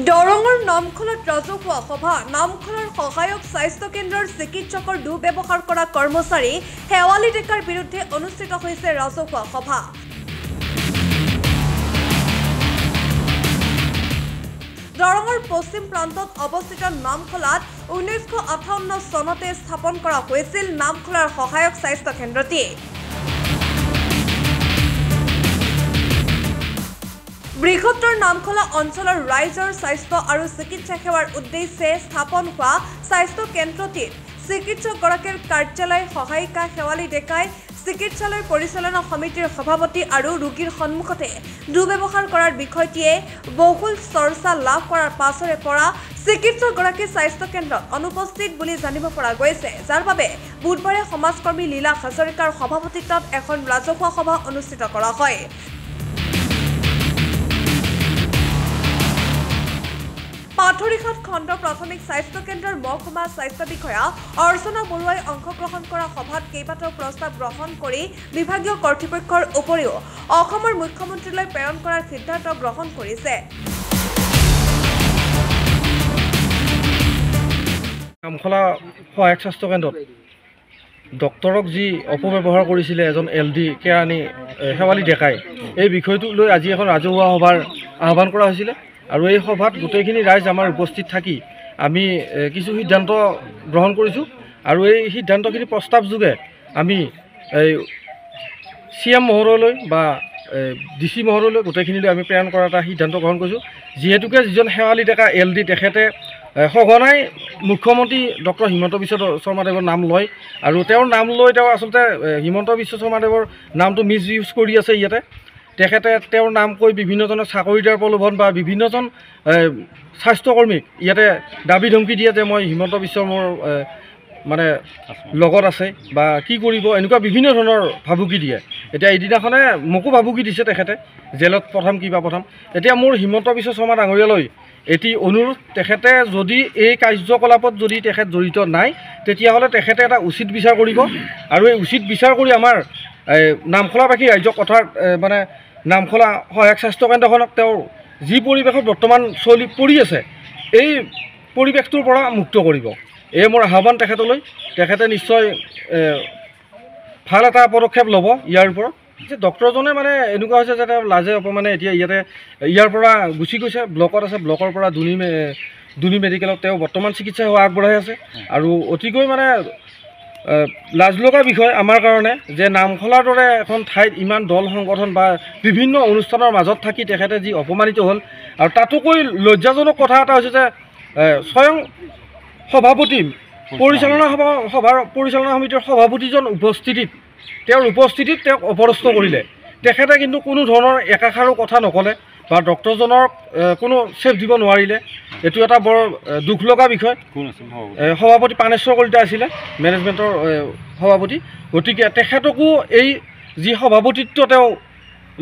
দৰঙৰ নামখলত ৰাজহুৱা সভা নামখলৰ সহায়ক স্বাস্থ্য কেন্দ্ৰৰ চিকিৎসকৰ দুৰ্ব্যৱহাৰ কৰা কৰ্মচাৰী শেৱালি ডেকাৰ বিৰুদ্ধে অনুষ্ঠিত হৈছে ৰাজহুৱা সভা। দৰঙৰ পশ্চিম প্ৰান্তত অৱস্থিত নামখলাত 1958 চনতে স্থাপন কৰা হৈছিল নামখলাৰ সহায়ক স্বাস্থ্য কেন্দ্ৰটি। বৃহত্তৰ নামখলা অঞ্চলৰ ৰাইজৰ স্বাস্থ্য আৰু চিকিৎসা সেৱাৰ উদ্দেশ্যে স্থাপন হোৱা স্বাস্থ্য কেন্দ্ৰটিত চিকিৎসকগৰাকীৰ কাৰ্যালয় সহায়িকা শেৱালি ডেকাই চিকিৎসালয় পৰিচালনা সমিতিৰ সভাপতি আৰু ৰোগীৰ সন্মুখতে দুৰ্ব্যৱহাৰ কৰাৰ বিষয়টিয়ে বহুল চৰ্চা লাভ কৰাৰ পাছৰে পৰা চিকিৎসকগৰাকী স্বাস্থ্য কেন্দ্ৰত অনুপস্থিত বুলি জানিব পৰা গৈছে, যাৰ বাবে বুধবাৰে সমাজকৰ্মী লীলা হাজৰিকাৰ সভাপতিত্বত এখন ৰাজহুৱা সভা অনুষ্ঠিত কৰা হয়। পাথৰিঘাট খণ্ড প্ৰাথমিক স্বাস্থ্য কেন্দ্ৰৰ মহকুমা স্বাস্থ্য বিষয়া অৰ্চনা বৰুৱাই অংশগ্ৰহণ কৰা সভাত কেইবাটাও প্ৰস্তাৱ গ্ৰহণ কৰি বিভাগীয় কৰ্তৃপক্ষৰ উপৰিও অসমৰ মুখ্যমন্ত্ৰীলৈ প্ৰেৰণ কৰাৰ সিদ্ধান্ত গ্ৰহণ কৰিছে। নামখলা সহায়ক স্বাস্থ্য কেন্দ্ৰত ডক্টৰক যি অপব্যৱহাৰ কৰিছিলে এজন LD কেৰাণী শেৱালি ডেকাই, এই বিষয়টো লৈ আজি এখন ৰাজহুৱা সভাৰ আহ্বান কৰা হৈছিলে আৰু এই সভাত গোটেইখিনি ৰাইজ আমাৰ উপস্থিত থাকি আমি কিছু সিদ্ধান্ত গ্ৰহণ কৰিছোঁ আৰু এই সিদ্ধান্তখিনি প্ৰস্তাৱ যোগে আমি এই CM মহোদয়লৈ বা DC মহোদয়লৈ গোটেইখিনিলৈ আমি প্ৰেৰণ কৰাৰ এটা সিদ্ধান্ত গ্ৰহণ কৰিছোঁ। যিহেতুকে যিজন শেৱালি ডেকা LD তেখেতে সঘনাই মুখ্যমন্ত্ৰী ডক্টৰ হিমন্ত বিশ্ব শৰ্মাদেৱৰ নাম লয় আৰু তেওঁৰ নাম লৈ তেওঁ আচলতে হিমন্ত বিশ্ব শৰ্মাদেৱৰ নামটো মিছ ইউজ কৰি আছে। ইয়াতে তেখেতে তেওঁৰ নাম কৈ বিভিন্নজনক চাকৰি দিয়াৰ প্ৰলোভন বা বিভিন্নজন স্বাস্থ্যকৰ্মীক ইয়াতে দাবী ধমকি দিয়ে যে মই হিমন্ত বিশ্ব মোৰ মানে লগত আছে বা কি কৰিব, এনেকুৱা বিভিন্ন ধৰণৰ ভাবুকি দিয়ে। এতিয়া এদিনাখনে মোকো ভাবুকি দিছে তেখেতে, জেলত পঠাম কিবা পঠাম। এতিয়া মোৰ হিমন্ত বিশ্ব শৰ্মা ডাঙৰীয়ালৈ এটি অনুৰোধ, তেখেতে যদি এই কাৰ্যকলাপত যদি তেখেত জড়িত নাই তেতিয়াহ'লে তেখেতে এটা উচিত বিচাৰ কৰিব আৰু এই উচিত বিচাৰ কৰি আমাৰ নামখলাবাসী ৰাইজক কথা মানে নামখলা সহায়ক স্বাস্থ্য কেন্দ্ৰখনক তেওঁৰ যি পৰিৱেশত বৰ্তমান পৰি আছে এই পৰিৱেশটোৰ পৰা মুক্ত কৰিব। এই মোৰ আহ্বান তেখেতলৈ। তেখেতে নিশ্চয় ভাল এটা পদক্ষেপ ল'ব ইয়াৰ ওপৰত। যে ডক্টৰজনে মানে এনেকুৱা হৈছে যে লাজে অপমানে এতিয়া ইয়াৰ পৰা গুচি গৈছে, ব্লকত আছে, ব্লকৰ পৰা দুনি মেডিকেলত তেওঁ বৰ্তমান চিকিৎসা সেৱা আগবঢ়াই আছে আৰু অতিকৈ মানে লাজ লগা বিষয় আমাৰ কাৰণে যে নামখলাৰ দৰে এখন ঠাইত ইমান দল সংগঠন বা বিভিন্ন অনুষ্ঠানৰ মাজত থাকি তেখেতে যি অপমানিত হ'ল আৰু তাতোকৈ লজ্জাজনক কথা এটা হৈছে যে স্বয়ং সভাপতি পৰিচালনা সমিতিৰ সভাপতিজন তেওঁৰ উপস্থিতিত তেওঁক অপদস্থ কৰিলে। তেখেতে কিন্তু কোনো ধৰণৰ একাষাৰো কথা নক'লে বা ডক্টৰজনৰ কোনো চেফ দিব নোৱাৰিলে। এইটো এটা বৰ দুখ লগা বিষয়। সভাপতি পানেশ্বৰ কলিতা আছিলে মেনেজমেণ্টৰ সভাপতি। গতিকে তেখেতকো এই যি সভাপতিত্ব তেওঁ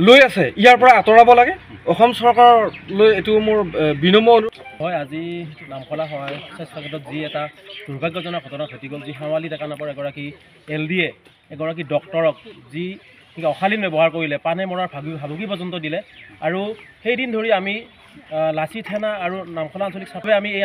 লৈ আছে ইয়াৰ পৰা আঁতৰাব লাগে। অসম চৰকাৰলৈ এইটো মোৰ বিনম্ৰ অনুৰোধ। হয়, আজি নামখলা সহায়ক স্বাস্থ্য কেন্দ্ৰত যি এটা দুৰ্ভাগ্যজনক ঘটনা ঘটি গ'ল, যি শেৱালি ডেকা নামৰ এগৰাকী LDয়ে এগৰাকী ডক্টৰক যি অশালীন ব্যৱহাৰ কৰিলে, পানে মৰাৰ ভাবুকি পৰ্যন্ত দিলে আৰু সেইদিন ধৰি আমি লাচি থানা আৰু নামখলা আঞ্চলিক চাপে আমি এই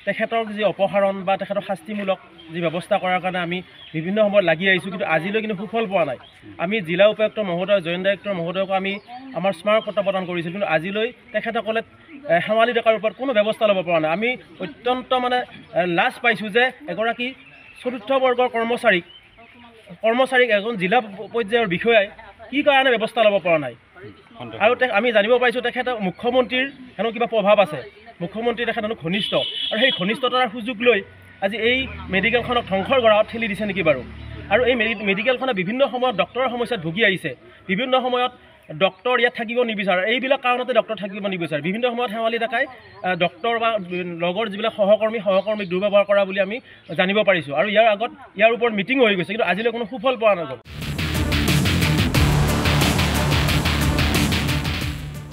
তেখেতৰ যি অপসাৰণ বা তেখেতৰ শাস্তিমূলক যি ব্যৱস্থা কৰাৰ কাৰণে আমি বিভিন্ন সময়ত লাগি আহিছোঁ, কিন্তু আজিলৈ কিন্তু সুফল পোৱা নাই। আমি জিলা উপায়ুক্ত মহোদয়, জইণ্ট ডাইৰেক্টৰ মহোদয়কো আমি আমাৰ স্মাৰক পত্ৰ প্ৰদান কৰিছিলোঁ, কিন্তু আজিলৈ তেখেতসকলে শেৱালি ডেকাৰ ওপৰত কোনো ব্যৱস্থা ল'ব পৰা নাই। আমি অত্যন্ত মানে লাজ পাইছোঁ যে এগৰাকী চতুৰ্থ বৰ্গৰ কৰ্মচাৰীক এজন জিলা পৰ্যায়ৰ বিষয়াই কি কাৰণে ব্যৱস্থা ল'ব পৰা নাই। আৰু আমি জানিব পাৰিছোঁ তেখেতে মুখ্যমন্ত্ৰীৰ হেনো কিবা প্ৰভাৱ আছে, মুখ্যমন্ত্ৰী তেখেত হেনো ঘনিষ্ঠ আৰু সেই ঘনিষ্ঠতাৰ সুযোগ লৈ আজি এই মেডিকেলখনক ধ্বংসৰ গৰাত ঠেলি দিছে নেকি বাৰু। আৰু এই মেডিকেলখনে বিভিন্ন সময়ত ডক্টৰৰ সমস্যাত ভুগি আহিছে, বিভিন্ন সময়ত ডক্টৰ ইয়াত থাকিব নিবিচাৰে, এইবিলাক কাৰণতে ডক্টৰ থাকিব নিবিচাৰে। বিভিন্ন সময়ত শেৱালি ডেকাই ডক্টৰ বা লগৰ যিবিলাক সহকৰ্মীক দুৰ্ব্যৱহাৰ কৰা বুলি আমি জানিব পাৰিছোঁ আৰু ইয়াৰ ওপৰত মিটিং হৈ গৈছে, কিন্তু আজিলৈ কোনো সুফল পোৱা নগ'ল।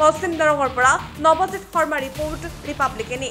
পশ্চিম দৰঙৰ পৰা Nabajit Sarma report, republic any.